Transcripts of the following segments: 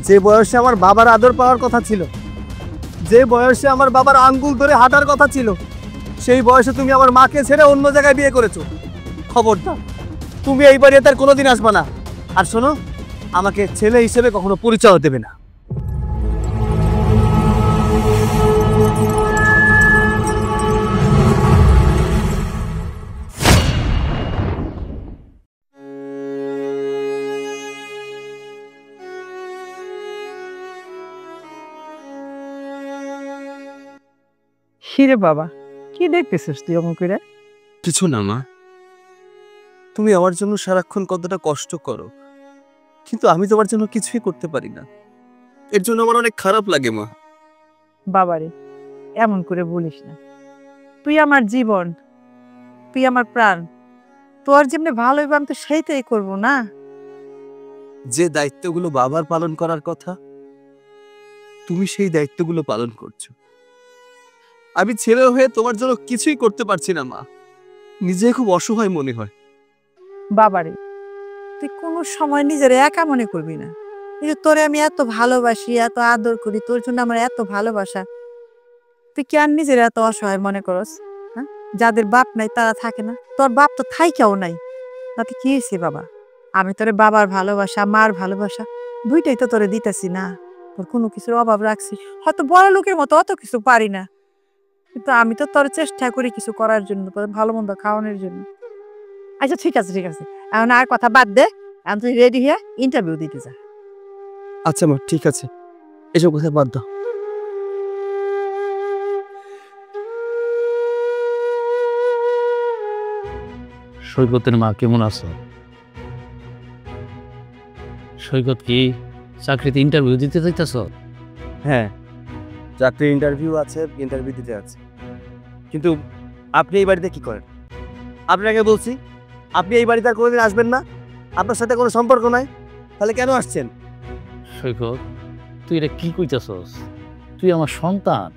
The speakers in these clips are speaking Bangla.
যে বয়সে আমার বাবার আদর পাওয়ার কথা ছিল, যে বয়সে আমার বাবার আঙ্গুল ধরে হাঁটার কথা ছিল, সেই বয়সে তুমি আমার মাকে ছেড়ে অন্য জায়গায় বিয়ে করেছো। খবরদার, তুমি এই বাড়িতে আর কোনোদিন আসবে না। আর শোনো, আমাকে ছেলে হিসেবে কখনো পরিচয় দেবে না। হিরে বাবা, কি দেখতেছিস তুই অমন করে? কিছু না মা, তুমি আমার জন্য সারাক্ষণ কতটা কষ্ট করো, কিন্তু আমি তোমার জন্য কিছুই করতে পারি না। এর জন্য আমার অনেক খারাপ লাগে মা। বাবারে, এমন করে বলিস না। তুই আমার জীবন, তুই আমার প্রাণ। তোর যেমনি ভালো হইব আমি তো সেইটাই করবো না? যে দায়িত্বগুলো বাবার পালন করার কথা, তুমি সেই দায়িত্বগুলো পালন করছো। আমি ছেলে হয়ে তোমার জন্য কিছুই করতে পারছি না মা, নিজে খুব অসহায় মনে হয়। বাবারে, তুই কোনো সময় নিজের একা মনে করবি না। কিন্তু তোরে আমি এত ভালোবাসি, এত আদর করি, তোর জন্য আমার এত ভালোবাসা, তুই কেন নিজের এত অসহায় মনে করস? হ্যাঁ, যাদের বাপ নাই তারা থাকে না? তোর বাপ তো থাইকাও নাই, তাতে কি হয়েছে বাবা? আমি তোরে বাবার ভালোবাসা, মার ভালোবাসা দুইটাই তো তোরে দিতেছি না। তোর কোনো কিছুর অভাব রাখছি, হয়তো বড় লোকের মতো অত কিছু পারি না, কিন্তু আমি তো তোর চেষ্টা করি কিছু করার জন্য, তোর ভালো মন্দ খাওয়ানোর জন্য। আচ্ছা ঠিক আছে, ঠিক আছে, এখন আর কথা বাদ দে। এখন তুই রেডি হয়ে ইন্টারভিউ দিতে যা। আচ্ছা মা, ঠিক আছে, এসব কথা বাদ দাও। সৈকতের মা কেমন আছো? সৈকত কি চাকরিতে ইন্টারভিউ দিতে চাইতেছ? হ্যাঁ, চাকরি ইন্টারভিউ আছে, ইন্টারভিউ দিতে আছে। কিন্তু আপনি এই বাড়িতে কি করেন? আপনাকে বলছি, আপনি এই বাড়িতে আর কোনোদিন আসবেন না। আপনার সাথে কোনো সম্পর্ক নাই, তাহলে কেন আসছেন? সৈকত, তুই এটা কি কইতেছস? তুই আমার সন্তান,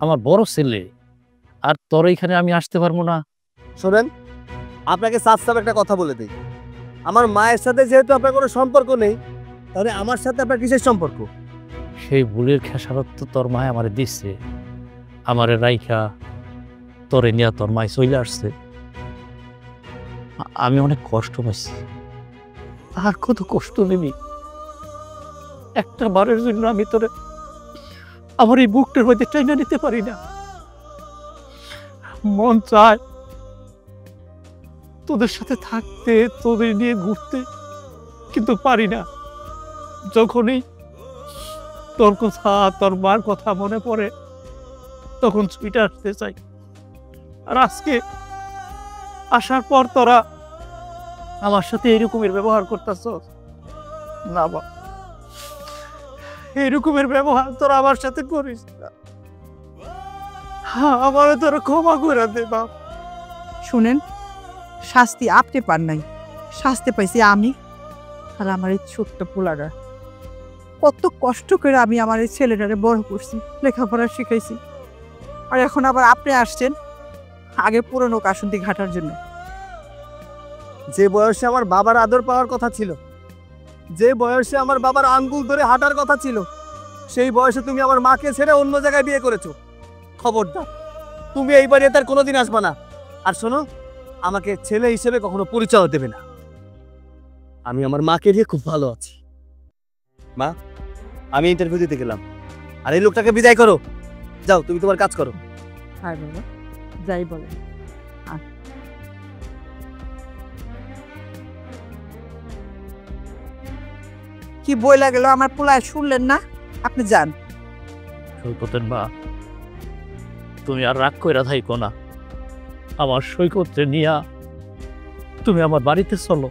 আমার বড় ছেলে, আর তোর এখানে আমি আসতে পারবো না? শোনেন, আপনাকে সাফ সাফ একটা কথা বলে দিই, আমার মায়ের সাথে যেহেতু আপনার কোনো সম্পর্ক নেই, তাহলে আমার সাথে আপনার কিসের সম্পর্ক? সেই ভুলের খেসারত তো তোর মায় আমারে দিচ্ছে। আমারে রাইখা তোরে নিয়ে তোর মায় চলে আসছে। আমি অনেক কষ্ট পাইছি, আর কত কষ্ট নিবি? একটা বারের জন্য আমি তোরে আমার এই বুকটার মধ্যে টাইনা নিতে পারি না। মন চায় তোদের সাথে থাকতে, তোদের নিয়ে ঘুরতে, কিন্তু পারি না। যখনই তোর কথা, তোর মার কথা মনে পড়ে, তখন ছুটে আসতে চাই। আর আজকে আসার পর তোরা আমার সাথে এরকমের ব্যবহার করতেছ না। বা এরকমের ব্যবহার তোরা আমার সাথে করিস না। আমারে তোরা ক্ষমা করে দে বাপ। শুনেন, শাস্তি আপনি পান নাই, শাস্তি পাইছি আমি আর আমার এই ছোট্ট পোলারা। কত কষ্ট করে আমি আমার এই ছেলেটারে বড় করছি, লেখাপড়া শিখাইছি, আর এখন আবার আপনি আসছেন আগে পুরনো কাসুন্দি ঘাটার জন্য। যে বয়সে আমার বাবার আদর পাওয়ার কথা ছিল, যে বয়সে আমার বাবার আঙ্গুল ধরে হাঁটার কথা ছিল, সেই বয়সে তুমি আমার মাকে ছেড়ে অন্য জায়গায় বিয়ে করেছো। খবরদার, তুমি এই বাড়িতে আর কোনোদিন আসবে না। আর শোনো, আমাকে ছেলে হিসেবে কখনো পরিচয় দেবে না। আমি আমার মাকে নিয়ে খুব ভালো আছি। মা, আমি ইন্টারভিউ দিতে গেলাম, আর এই লোকটাকে বিদায় করো। যাও, তুমি তোমার কাজ করো। হ্যাঁ বাবা, যাই বলে। কি বই লাগলো আমার পোলায়, শুনলেন না? আপনি যান। সৈকতের মা, তুমি আর রাগ কইরা থাইকো না। আমার সৈকতরে নিয়া তুমি আমার বাড়িতে চলো।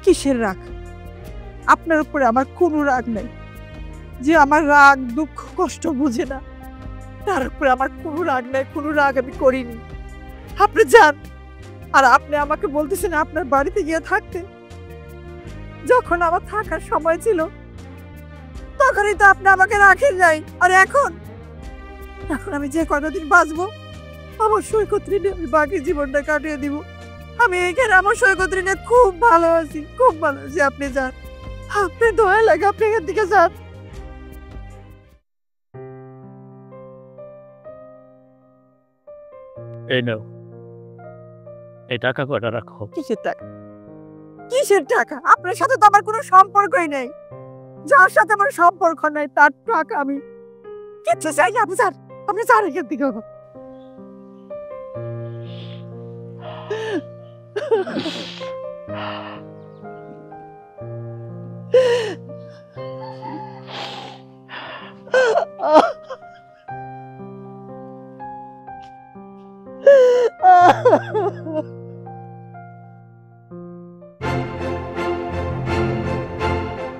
কিসের রাগ? আপনার উপরে আমার কোনো রাগ নেই। যে আমার রাগ দুঃখ কষ্ট বুঝে না, তার উপরে আমার কোনো রাগ নেই, কোনো রাগ আমি করিনি। আপনি যান। আর আপনি আমাকে বলতেছেন আপনার বাড়িতে গিয়ে থাকতে। যখন আমার থাকার সময় ছিল তখনই তো আপনি আমাকে রাখেন নাই। আর এখন এখন আমি যে কয়টা দিন বাঁচবো, আমার সৈকত ঋণে আমি বাকি জীবনটা কাটিয়ে দিব। আমি এখানে আমার সৈকত ঋণে খুব ভালো আছি, খুব ভালো আছি। আপনি যান, আপনি দয়া লাগে আপনি এখান থেকে যান। এই নাও, এই টাকা কয়টা রাখো। কিসের টাকা? কিসের টাকা? আপনার সাথে তো আমার কোনো সম্পর্কই নেই। যার সাথে আমার সম্পর্ক নাই তার টাকা আমি কিচ্ছু চাই না। আপনি স্যার এখান থেকে।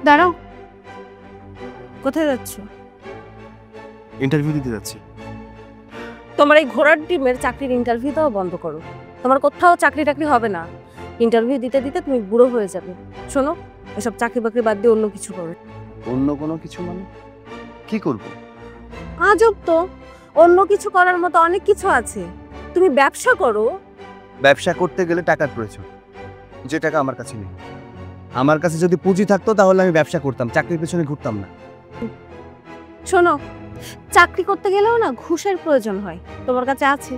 দাঁড়াও, কোথায় যাচ্ছ? ইন্টারভিউ দিতে যাচ্ছি। তোমার এই ঘোড়ার ডিমের চাকরির ইন্টারভিউ দাও বন্ধ করো। তোমার কোথাও চাকরি টাকরি হবে না। ইন্টারভিউ দিতে দিতে তুমি বুড়ো হয়ে যাবে। শোনো, এসব চাকরি বাকরি বাদ দিয়ে অন্য কিছু করো। অন্য কোনো কিছু মানে কি করব? আজব তো, অন্য কিছু করার মতো অনেক কিছু আছে। তুমি ব্যবসা করো। ব্যবসা করতে গেলে টাকার প্রয়োজন, যে টাকা আমার কাছে নেই। আমার কাছে যদি পুঁজি থাকতো তাহলে আমি ব্যবসা করতাম, চাকরির পেছনে ঘুরতাম না। শোনো, চাকরি করতে গেলেও না ঘুষের প্রয়োজন হয়। তোমার কাছে আছে?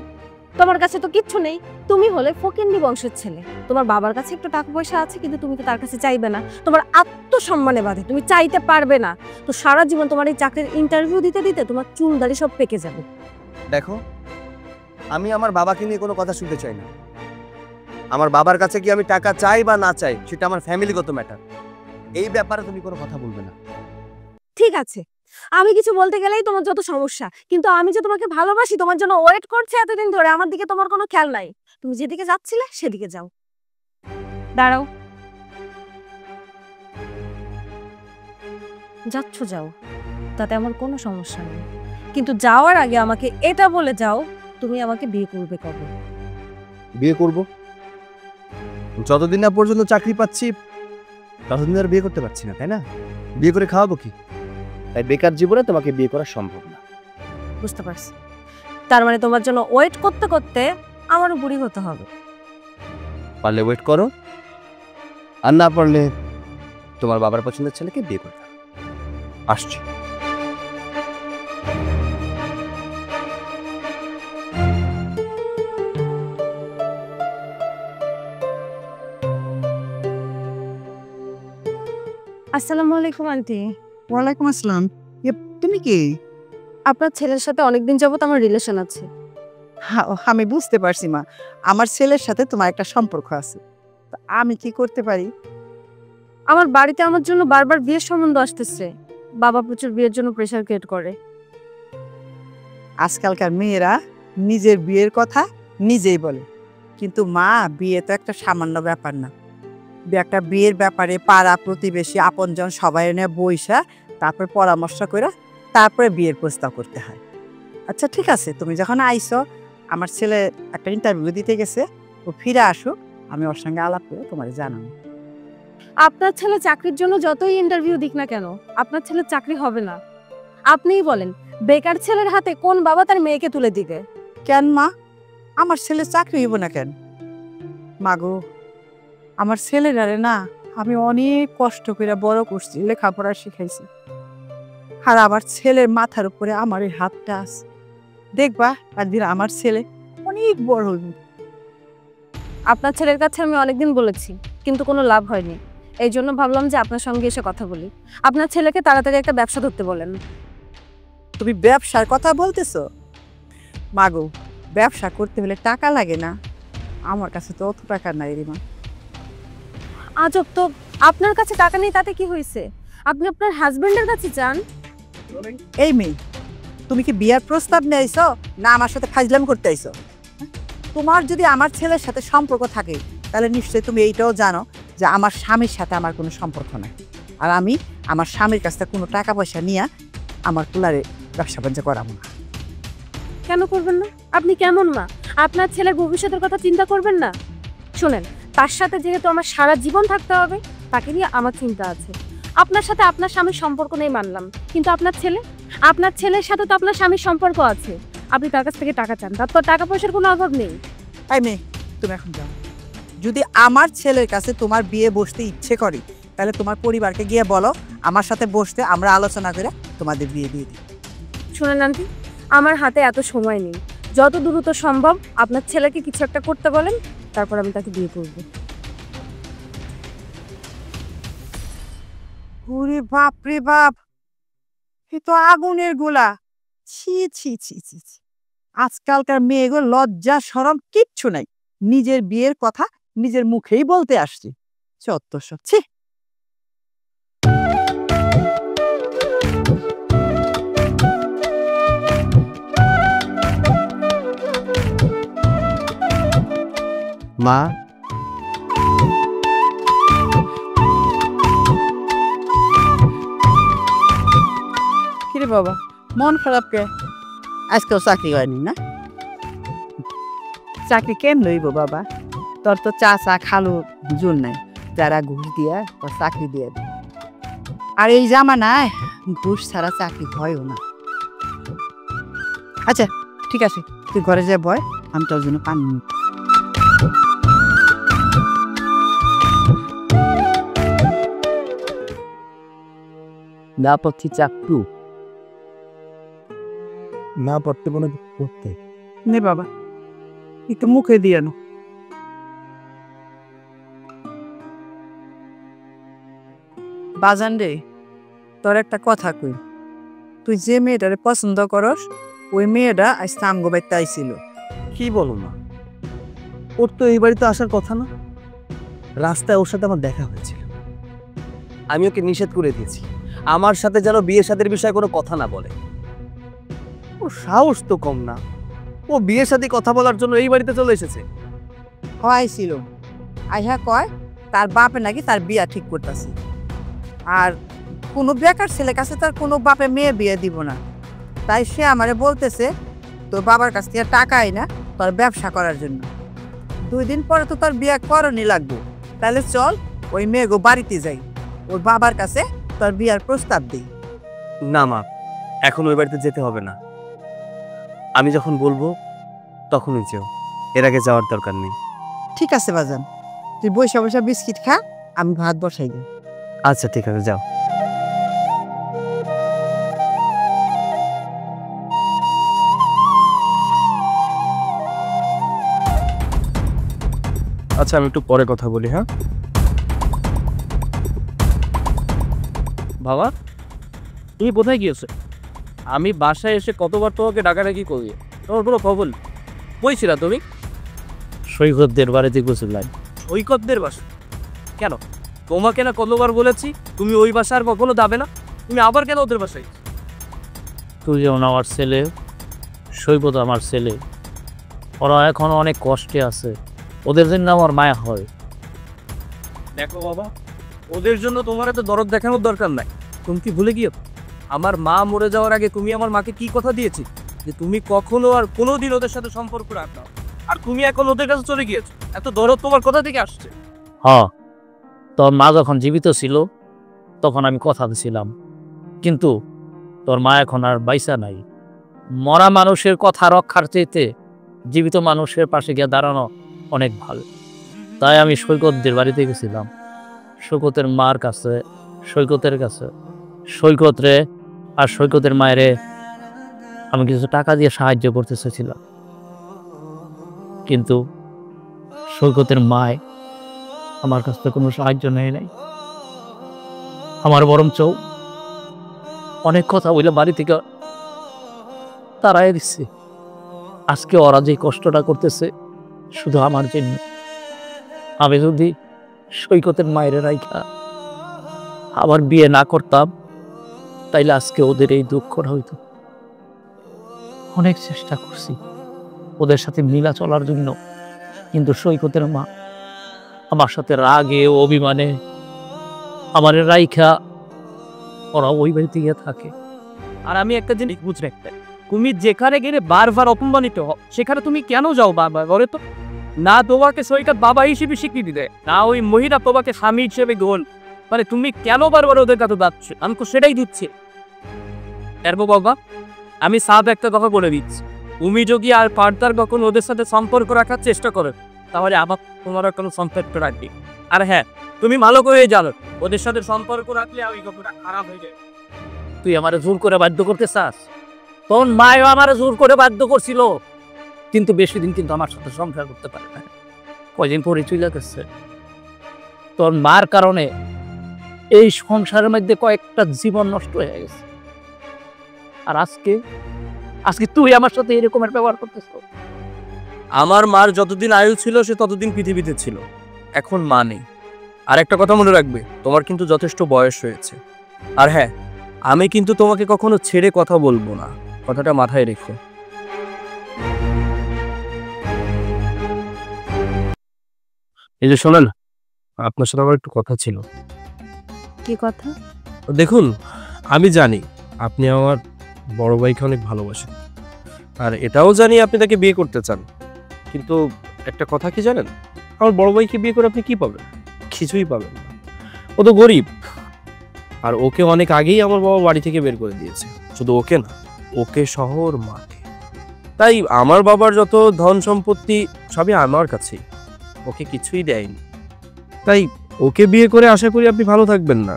তোমার কাছে তো কিচ্ছু নেই। তুমি হলে ফকিন্নি বংশের ছেলে। তোমার বাবার কাছে একটু টাকা পয়সা আছে, কিন্তু তুমি তো তার কাছে চাইবে না। তোমার আত্মসম্মানে বাধে, তুমি চাইতে পারবে না। তো সারা জীবন তোমার এই চাকরির ইন্টারভিউ দিতে দিতে তোমার চুল দাড়ি সব পেকে যাবে। দেখো, আমি আমার বাবাকে নিয়ে কোনো কথা শুনতে চাই না। আমার বাবার কাছে কি আমি টাকা চাই বা না চাই সেটা আমার ফ্যামিলিগত ম্যাটার। এই ব্যাপারে তুমি কোনো কথা বলবে না। ঠিক আছে, আমি কিছু বলতে গেলেই তোমার যত সমস্যা। কিন্তু আমি যে তোমাকে ভালোবাসি, তোমার জন্য ওয়েট করছি এতদিন ধরে, আমার দিকে তোমার কোনো খেয়াল নাই। তুমি যেদিকে যাচ্ছিলে সেদিকে যাও। দাঁড়াও, যাচ্ছ যাও, তাতে আমার কোনো সমস্যা নেই। কিন্তু যাওয়ার আগে আমাকে এটা বলে যাও, তুমি আমাকে বিয়ে করবে কবে? বিয়ে করব? যতদিন না পর্যন্ত চাকরি পাচ্ছি ততদিন আর বিয়ে করতে পারছি না, তাই না? বিয়ে করে খাওয়াবো কি? তাই বেকার জীবনে তোমাকে বিয়ে করা সম্ভব না। বুঝতে পারছি। তার মানে তোমার জন্য ওয়েট করতে করতে আমারও বুড়ি হতে হবে। পারলে ওয়েট করো, আর না পারলে তোমার বাবার পছন্দের ছেলেকে বিয়ে করতে হবে। আসছি। আসসালামু আলাইকুম আন্টি। ওয়ালাইকুম আসসালাম। তুমি কি? আপনার ছেলের সাথে অনেকদিন যাবত আমার রিলেশন আছে। আমি বুঝতে পারছি মা, আমার ছেলের সাথে তোমার একটা সম্পর্ক আছে। তা আমি কি করতে পারি? আমার বাড়িতে আমার জন্য বারবার বিয়ের সম্বন্ধ আসতেছে। বাবা প্রচুর বিয়ের জন্য প্রেশার ক্রিয়েট করে। আজকালকার মেয়েরা নিজের বিয়ের কথা নিজেই বলে, কিন্তু মা, বিয়ে তো একটা সামান্য ব্যাপার না। একটা বিয়ের ব্যাপারে পাড়া প্রতিবেশী আপনজন সবাই এনে বইসা তারপর পরামর্শ করে তারপরে বিয়ের প্রস্তাব করতে হয়। আচ্ছা ঠিক আছে, তুমি যখন আইছো, আমার ছেলে একটা ইন্টারভিউ দিতে গেছে, ও ফিরে আসুক, আমি ওর সঙ্গে আলাপ করে তোমার জানাবো। আপনার ছেলে চাকরির জন্য যতই ইন্টারভিউ দিক না কেন, আপনার ছেলের চাকরি হবে না। আপনিই বলেন, বেকার ছেলের হাতে কোন বাবা তার মেয়েকে তুলে দিবে? কেন মা, আমার ছেলে চাকরি হইব না কেন? মাগো, আমার ছেলেরারে না আমি অনেক কষ্ট করে বড় করছি, লেখাপড়া শিখাইছি। আর আমার ছেলের মাথার উপরে আমার এই হাতটা আছে। দেখবা একদিন আমার ছেলে অনেক বড় হইব। আপনার ছেলের কাছে আমি অনেকদিন বলেছি, কিন্তু কোনো লাভ হয়নি। এই জন্য ভাবলাম যে আপনার সঙ্গে এসে কথা বলি। আপনার ছেলেকে তাড়াতাড়ি একটা ব্যবসা ধরতে বলেন। তুমি ব্যবসার কথা বলতেছো? মাগো, ব্যবসা করতে হলে টাকা লাগে না? আমার কাছে তো অত টাকা নাই রে মা। আজব তো, আপনার কাছে টাকা নেই তাতে কি হয়েছে? আপনি আপনার হাজবেন্ডের কাছে যান। এই মেয়ে, তুমি কি বিয়ার প্রস্তাব নিয়ে আইছো না আমার সাথে ফাজলাম করতে আইছো? তোমার যদি আমার ছেলের সাথে সম্পর্ক থাকে তাহলে নিশ্চয়ই তুমি এইটাও জানো যে আমার স্বামীর সাথে আমার কোনো সম্পর্ক নাই। আর আমি আমার স্বামীর কাছ থেকে কোনো টাকা পয়সা নিয়ে আমার কুলারে ব্যবসা বাণিজ্য করাবো না। কেন করবেন না? আপনি কেমন মা? আপনার ছেলের ভবিষ্যতের কথা চিন্তা করবেন না? শোনেন, তার সাথে যেহেতু আমার সারা জীবন থাকতে হবে, তাকে নিয়ে আমার চিন্তা আছে। আপনার সাথে আপনার স্বামীর সম্পর্ক নেই মানলাম, কিন্তু আপনার ছেলের সাথে তো আপনার স্বামীর সম্পর্ক আছে। আপনি তার কাছ থেকে টাকা চান, তার তো টাকা পয়সার কোনো অভাব নেই। তাই মেয়ে, তুমি এখন যাও। যদি আমার ছেলের কাছে তোমার বিয়ে বসতে ইচ্ছে করে তাহলে তোমার পরিবারকে গিয়ে বলো আমার সাথে বসতে, আমরা আলোচনা করে তোমাদের বিয়ে দিয়ে দিই। শোনেন আন্টি, আমার হাতে এত সময় নেই। যত দ্রুত সম্ভব আপনার ছেলেকে কিছু একটা করতে বলেন, তারপর আমি তাকে বিয়ে করব। ওরে বাপ রে বাপ, এ তো আগুনের গোলা। ছি ছি ছি ছি ছি। আজকালকার মেয়েগুলো লজ্জা শরম কিচ্ছু নাই, নিজের বিয়ের কথা নিজের মুখেই বলতে আসছে। চত্ব সব ছি। মা, কিরে বাবা, মন খারাপ কে? আজকেও চাকরি হয়নি না? চাকরি কেন লইব বাবা? তোর তো চাচা খালু জোর নাই যারা ঘুষ দিয়া তোর চাকরি দিয়ে দেয়। আর এই জামানায় ঘুষ ছাড়া চাকরি হয়ও না। আচ্ছা ঠিক আছে, তুই ঘরে যা বয়, আমি তোর জন্য পানি নিই। না পাচ্ছি চাকরু, না পড়তে মনে পড়তে। নে বাবা, একটু মুখে দিয়ে নো। বাজান রে, তোর একটা কথা কই। তুই যে মেয়েটারে পছন্দ করস, ওই মেয়েটা আজ আমগো বাড়িতে আইছিল। কি বলো না, ওর তো এই বাড়িতে আসার কথা না। রাস্তায় ওর সাথে আমার দেখা হয়েছিল, আমি ওকে নিষেধ করে দিয়েছি আমার সাথে যেন বিয়ে শাদীর বিষয়ে কোনো কথা না বলে। ওর সাহস তো কম না, ও বিয়ে শাদী কথা বলার জন্য এই বাড়িতে চলে এসেছে। হয়েছিল আইহা কয় তার বাপে নাকি তার বিয়া ঠিক করতেছে, আর কোনো বেকার ছেলে কাছে তার কোনো বাপে মেয়ে বিয়ে দিব না। তাই সে আমারে বলতেছে তোর বাবার কাছ থেকে টাকা আইনা তোর ব্যবসা করার জন্য। 2 দিন পরে তো তোর বিয়া করণই লাগবো। তাহলে চল ওই মেয়েগো বাড়িতে যাই, ওর বাবার কাছে তোর বিয়ার প্রস্তাব দিই। না মা, এখন ওই বাড়িতে যেতে হবে না। আমি যখন বলবো তখনই যেও, এর আগে যাওয়ার দরকার নেই। ঠিক আছে বাজান, তুই বসে বসে বিস্কিট খা, আমি ভাত বসাই দিই। আচ্ছা ঠিক আছে, যাও। আচ্ছা আমি একটু পরে কথা বলি। হ্যাঁ বাবা তুমি কোথায় গিয়েছো? আমি বাসায় এসে কতবার তোমাকে ডাকাডাকি করি, তোমার কোনো খবর নেই। বলছিলা তুমি সৈকতদের বাড়িতে গেছিলাম। সৈকতদের বাসা? কেন? তোমাকে না কতবার বলেছি তুমি ওই বাসা আর কখনো যাবে না, তুমি আবার কেন ওদের বাসায়? তুই যেমন আমার ছেলে, সৈকত আমার ছেলে, ওরা এখন অনেক কষ্টে আছে, ওদের জন্য আমার মায়া হয়। দেখো বাবা, ওদের জন্য তোমার এত দরদ দেখানোর দরকার নাই। তুমি কি ভুলে গিয়ে আমার মা মরে যাওয়ার আগে তুমি আমার মাকে কি কথা দিয়েছি যে তুমি কখনো আর কোনোদিন ওদের সাথে সম্পর্ক রাখবে, আর তুমি এখন ওদের কাছে চলে গিয়েছো। এত দরদ তোমার কোথা থেকে আসছে? হ্যাঁ, তোর মা যখন জীবিত ছিল তখন আমি কথা দিয়েছিলাম, কিন্তু তোর মা এখন আর বাইসা নাই। মরা মানুষের কথা রক্ষার চাইতে জীবিত মানুষের পাশে গিয়ে দাঁড়ানো অনেক ভালো। তাই আমি সৈকতদের বাড়িতে গেছিলাম, সৈকতের মার কাছে, সৈকতের কাছে। সৈকত রে আর সৈকতের মায়েরে আমি কিছু টাকা দিয়ে সাহায্য করতে চেয়েছিলাম, কিন্তু সৈকতের মায় আমার কাছ থেকে কোনো সাহায্য নেয় নাই। আমার বরঞ্চ অনেক কথা বলে বাড়ি থেকে তারাই দিচ্ছে। আজকে ওরা যে কষ্টটা করতেছে শুধু আমার জন্য। আমি যদি সৈকতের মায়ের রাইখা আবার বিয়ে না করতাম তাইলে আজকে ওদের এই দুঃখটা হইতো। অনেক চেষ্টা করছি ওদের সাথে মিলা চলার জন্য, কিন্তু সৈকতের মা আমার সাথে রাগে অভিমানে আমার রাইখা ওরা ওই বাড়িতে গিয়ে থাকে। আর আমি একটা জিনিস বুঝবে, তুমি যেখানে গেলে বারবার অপমানিত হও, সেখানে তুমি কেন যাও বারবার? বলে তো, না তোমাকে সৈকত বাবা হিসেবে স্বীকৃতি দেয়, না ওই মহিলা তোমাকে স্বামী হিসেবে গ্রহণ, মানে তুমি কেন বারবার ওদের কাছে যাচ্ছ? আমি তো সেটাই দিচ্ছি। এরপর বাবা আমি সাফ একটা কথা বলে দিচ্ছি, তুমি যদি আর ফার্দার কখন ওদের সাথে সম্পর্ক রাখার চেষ্টা করো তাহলে আমার তোমার কোনো সম্পর্ক রাখবে। আর হ্যাঁ, তুমি ভালো করে জানো ওদের সাথে সম্পর্ক রাখলে ওই কতটা খারাপ হয়ে যায়। তুই আমারে জোর করে বাধ্য করতে চাস? তোর মায়ও আমারে জোর করে বাধ্য করছিল, কিন্তু বেশি দিন কিন্তু আমার সাথে সংসার করতে পারে না। কয়দিন পরে চলে গেছে। তোর মার কারণে এই সংসারের মধ্যে কয়েকটা জীবন নষ্ট হয়ে গেছে। আর আজকে আজকে তুই আমার সাথে এরকমের ব্যবহার করতেছ। আমার মার যতদিন আয়ু ছিল সে ততদিন পৃথিবীতে ছিল, এখন মা নেই। আর একটা কথা মনে রাখবে, তোমার কিন্তু যথেষ্ট বয়স হয়েছে। আর হ্যাঁ, আমি কিন্তু তোমাকে কখনো ছেড়ে কথা বলবো না, কথাটা মাথায় রেখো। এই যে শোনেন, আপনার সাথে আমার একটু কথা ছিল। কি কথা? দেখুন, আমি জানি আপনি আমার বড় ভাইকে অনেক ভালোবাসেন, আর এটাও জানি আপনি তাকে বিয়ে করতে চান। কিন্তু একটা কথা কি জানেন, আমার বড় ভাইকে বিয়ে করে আপনি কি পাবেন? কিছুই পাবেন না। ও তো গরিব, আর ওকে অনেক আগেই আমার বাবা বাড়ি থেকে বের করে দিয়েছে। শুধু ওকে না, ওকে শহর মাঠে। তাই আমার বাবার যত ধন সম্পত্তি সবই আমার কাছেই, ওকে কিছুই দেয়নি। তাই ওকে বিয়ে করে আশা করি আপনি ভালো থাকবেন না।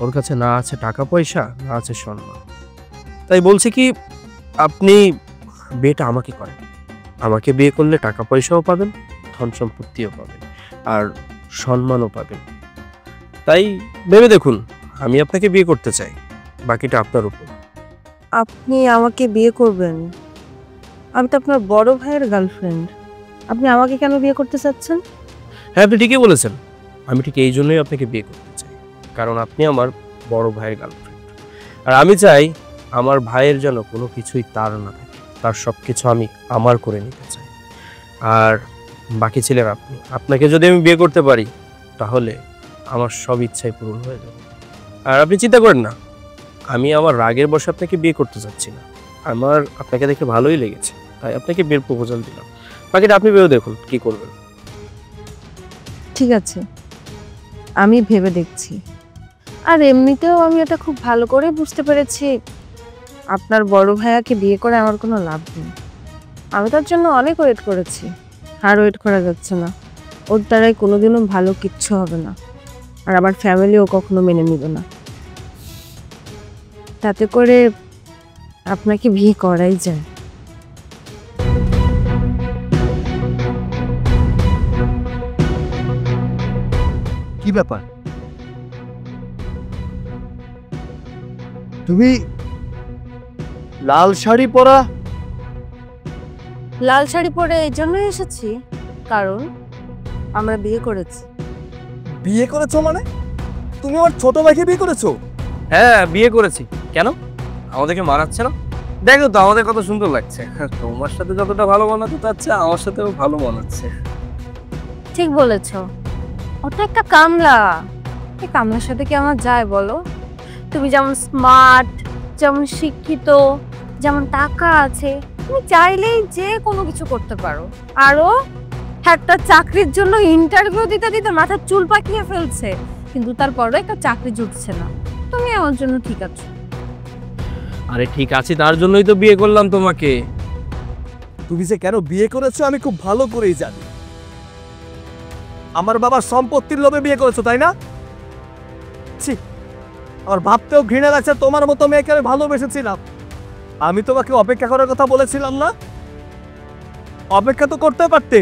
ওর কাছে না আছে টাকা পয়সা, না আছে সম্মান। তাই বলছি কি, আপনি বিয়েটা আমাকে করেন। আমাকে বিয়ে করলে টাকা পয়সাও পাবেন, ধন সম্পত্তিও পাবেন, আর সম্মানও পাবেন। তাই ভেবে দেখুন, আমি আপনাকে বিয়ে করতে চাই, বাকিটা আপনার উপর। আপনি আমাকে বিয়ে করবেন? আমি তো আপনার বড় ভাইয়ের গার্লফ্রেন্ড। আপনি আমাকে কেন বিয়ে করতে চাচ্ছেন? হ্যাঁ, আপনি ঠিকই বলেছেন। আমি ঠিক এই জন্যই আপনাকে বিয়ে করতে চাই, কারণ আপনি আমার বড় ভাইয়ের গার্লফ্রেন্ড। আর আমি চাই আমার ভাইয়ের যেন কোনো কিছুই তার না থাকে, তার সব কিছু আমি আমার করে নিতে চাই। আর বাকি ছিলেন আপনি। আপনাকে যদি আমি বিয়ে করতে পারি, তাহলে আমার সব ইচ্ছাই পূরণ হয়ে যাবে। আর আপনি চিন্তা করেন না, আমি আমার রাগের বশে আপনাকে বিয়ে করতে চাচ্ছি না। আমার আপনাকে দেখে ভালোই লেগেছে, তাই আপনাকে বিয়ের প্রপোজাল দিলাম। বাকিটা আপনি ভেবে দেখুন কি করবেন। ঠিক আছে, আমি ভেবে দেখছি। আর এমনিতেও আমি এটা খুব ভালো করে বুঝতে পেরেছি আপনার বড় ভাইয়াকে বিয়ে করে আমার কোনো লাভ নেই। আমি তার জন্য অনেক ওয়েট করেছি, আর ওয়েট করা যাচ্ছে না। ওর দ্বারাই কোনোদিনও ভালো কিচ্ছু হবে না, আর আমার ফ্যামিলিও কখনো মেনে নিবে না। তাতে করে আপনাকে বিয়ে করাই যায়। কি ব্যাপার? তুমি লাল শাড়ি পরা? লাল শাড়ি পরে এই জন্যই এসেছি, কারণ আমরা বিয়ে করেছি। বিয়ে করেছো মানে? তুমি আমার ছোট ভাইকে বিয়ে করেছো? হ্যাঁ, বিয়ে করেছি। কেন, আমাদেরকে মানাচ্ছে না? দেখো তো আমাদের কত সুন্দর লাগছে। তোমার সাথে যতটা ভালো মানাতে চাচ্ছে, আমার সাথেও ভালো মানাচ্ছে। ঠিক বলেছ, ওটা একটা কামলা। এই কামলার সাথে কি আমার যায় বলো? তুমি যেমন স্মার্ট, যেমন শিক্ষিত, যেমন টাকা আছে, তুমি চাইলেই যে কোনো কিছু করতে পারো। আরো একটা চাকরির জন্য ইন্টারভিউ দিতে দিতে মাথার চুল পাকিয়ে ফেলছে, কিন্তু তারপরে একটা চাকরি জুটছে না। তুমি আমার জন্য ঠিক আছো। আরে ঠিক আছে, তার জন্যই তো বিয়ে করলাম তোমাকে। তুমি যে কেন বিয়ে করেছো আমি খুব ভালো করেই জানি। আমার বাবার সম্পত্তির লোভে বিয়ে করেছো, তাই না? ছি, আমার ভাবতেও ঘৃণা লাগছে। তোমার মতো মেয়েকে আমি ভালোবেসেছিলাম। আমি তোমাকে অপেক্ষা করার কথা বলেছিলাম না? অপেক্ষা তো করতে পারতে।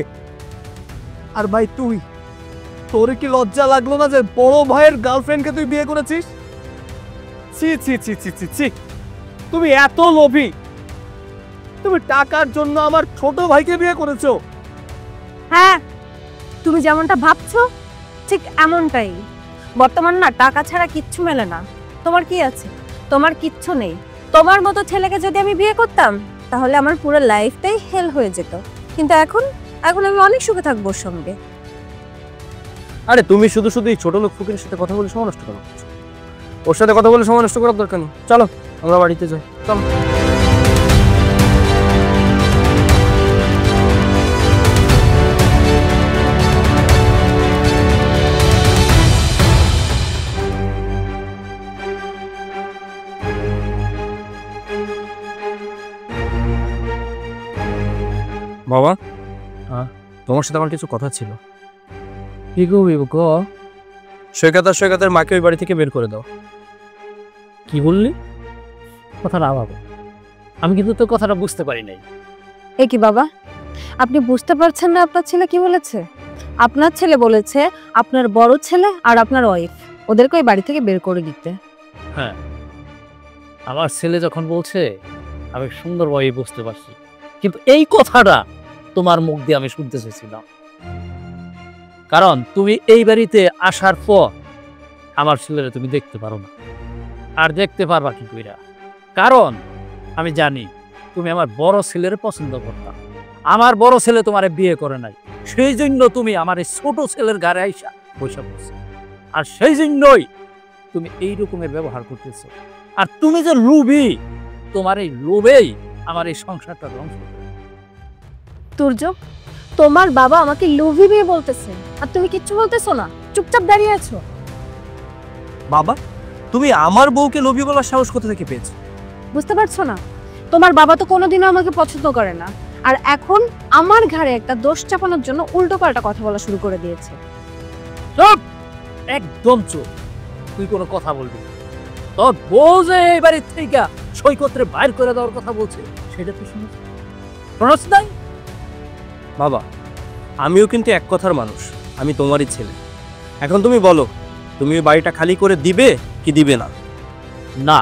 আর ভাই তুই, তোর কি লজ্জা লাগলো না যে বড় ভাইয়ের গার্লফ্রেন্ডকে তুই বিয়ে করেছিস? ছি ছি ছি ছি ছি ছি, তুমি এত লোভী! তুমি টাকার জন্য আমার ছোট ভাইকে বিয়ে করেছো। হ্যাঁ, তুমি যেমনটা ভাবছো ঠিক এমনটাই। বর্তমান না টাকা ছাড়া কিচ্ছু মেলে না। তোমার কি আছে? তোমার কিচ্ছু নেই। তোমার মতো ছেলেকে যদি আমি বিয়ে করতাম, তাহলে আমার পুরো লাইফটাই হেল হয়ে যেত। কিন্তু এখন আমি অনেক সুখে থাকবো ওর সঙ্গে। আরে তুমি শুধু শুধু এই ছোট লোক ফকিরের সাথে কথা বলে সময় নষ্ট করো। ওর সাথে কথা বলে সময় নষ্ট করার দরকার নেই। চলো আমরা বাড়িতে যাই, চলো। বাবা, তোমার সাথে আমার কিছু কথা ছিল। কি করবি ক? সৈকতের মাকে ওই বাড়ি থেকে বের করে দাও। কি বললি? কথাটা বাবা, আমি কিন্তু তোর কথাটা বুঝতে পারি নাই। এ কি বাবা, আপনি বুঝতে পারছেন না আপনার ছেলে কি বলেছে? আপনার ছেলে বলেছে আপনার বড় ছেলে আর আপনার ওয়াইফ ওদেরকে ওই বাড়ি থেকে বের করে দিতে। হ্যাঁ, আমার ছেলে যখন বলছে আমি সুন্দরভাবে বুঝতে পারছি, কিন্তু এই কথাটা তোমার মুখ দিয়ে আমি শুনতে চাইছিলাম। কারণ তুমি এই বাড়িতে আসার পর আমার ছেলেরা তুমি দেখতে পারো না, আর দেখতে পারবা কি কইরা? কারণ আমি জানি তুমি আমার বড় ছেলের পছন্দ করতা। আমার বড় ছেলে তোমারে বিয়ে করে নাই, সেই জন্য তুমি আমার এই ছোট ছেলের ঘরে আইসা বসে পড়ছো, আর সেই জন্যই তুমি এই রকমের ব্যবহার করতেছো। আর তুমি যে লোভী, তোমার এই লোভেই আমার এই সংসারটা ধ্বংস করে। তুর্য, তোমার বাবা আমাকে লোভী মেয়ে বলতেছে আর তুমি কিচ্ছু বলতেছো না, চুপচাপ দাঁড়িয়ে আছো। বাবা, তুমি আমার বউকে লোভী বলার সাহস কোথা থেকে পেয়েছো? বুঝতে পারছো না? তোমার বাবা তো কোনোদিনও আমাকে পছন্দ করে না, আর এখন আমার ঘাড়ে একটা দোষ চাপানোর জন্য উল্টোপাল্টা কথা বলা শুরু করে দিয়েছে। চুপ, একদম চুপ, তুই কোনো কথা বলবি না। তোর বউ যে এই বাড়ির থেকে সৈকতরে বাইর করে দেওয়ার কথা বলছে, সেটা তুই শুনছ নাই? বাবা, আমিও কিন্তু এক কথার মানুষ, আমি তোমারই ছেলে। এখন তুমি বলো, তুমি ওই বাড়িটা খালি করে দিবে কি দিবে না? না,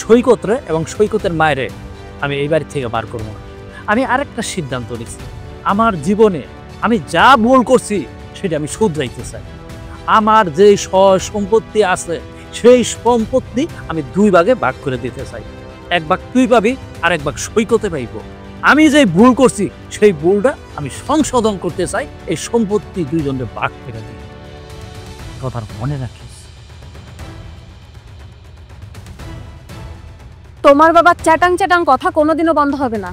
সৈকতরে এবং সৈকতের মায়েরে আমি এই বাড়ি থেকে বার করবো না। আমি আরেকটা সিদ্ধান্ত নিচ্ছি, আমার জীবনে আমি যা ভুল করছি সেটা আমি শুধরাইতে চাই। আমার যে সম্পত্তি আছে সেই সম্পত্তি আমি 2 ভাগে ভাগ করে দিতে চাই। 1 ভাগ তুই পাবি আর 1 ভাগ সৈকতে পাইব। আমি যে ভুল করছি সেই ভুলটা আমি সংশোধন করতে চাই, এই সম্পত্তি 2 জনের ভাগ করে দিই। কথা মনে রাখিস। তোমার বাবা চ্যাটাং চ্যাটাং কথা কোনোদিনও বন্ধ হবে না।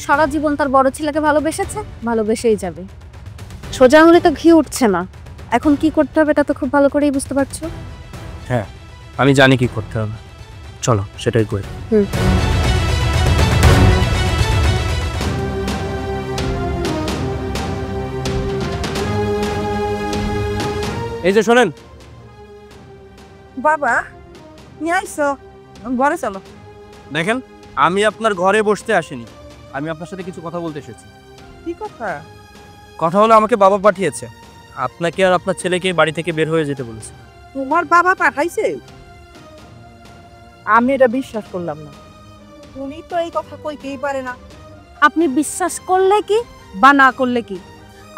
সারা জীবন তার বড় ছেলেকে ভালোবেসেছে, ভালোবেসেই যাবে। সোজা আঙুলে তো ঘি উঠছে না, এখন কি করতে হবে তা তো খুব ভালো করেই বুঝতে পারছো। হ্যাঁ, আমি জানি কি করতে হবে, চলো সেটাই করি। এই যে শোনেন, বাবা নিয়ে আইসো, ঘরে চলো। দেখেন, আমি আপনার ঘরে বসতে আসিনি, আমি আপনার সাথে কিছু কথা বলতে এসেছি। কি কথা? কথা হলো, আমাকে বাবা পাঠিয়েছে, আপনাকে আর আপনার ছেলেকে বাড়ি থেকে বের হয়ে যেতে বলেছে। তোমার বাবা পাঠাইছে? আমি এটা বিশ্বাস করলাম না। উনি তো এই কথা কইতেই পারে না। আপনি বিশ্বাস করলে কি বা না করলে কি,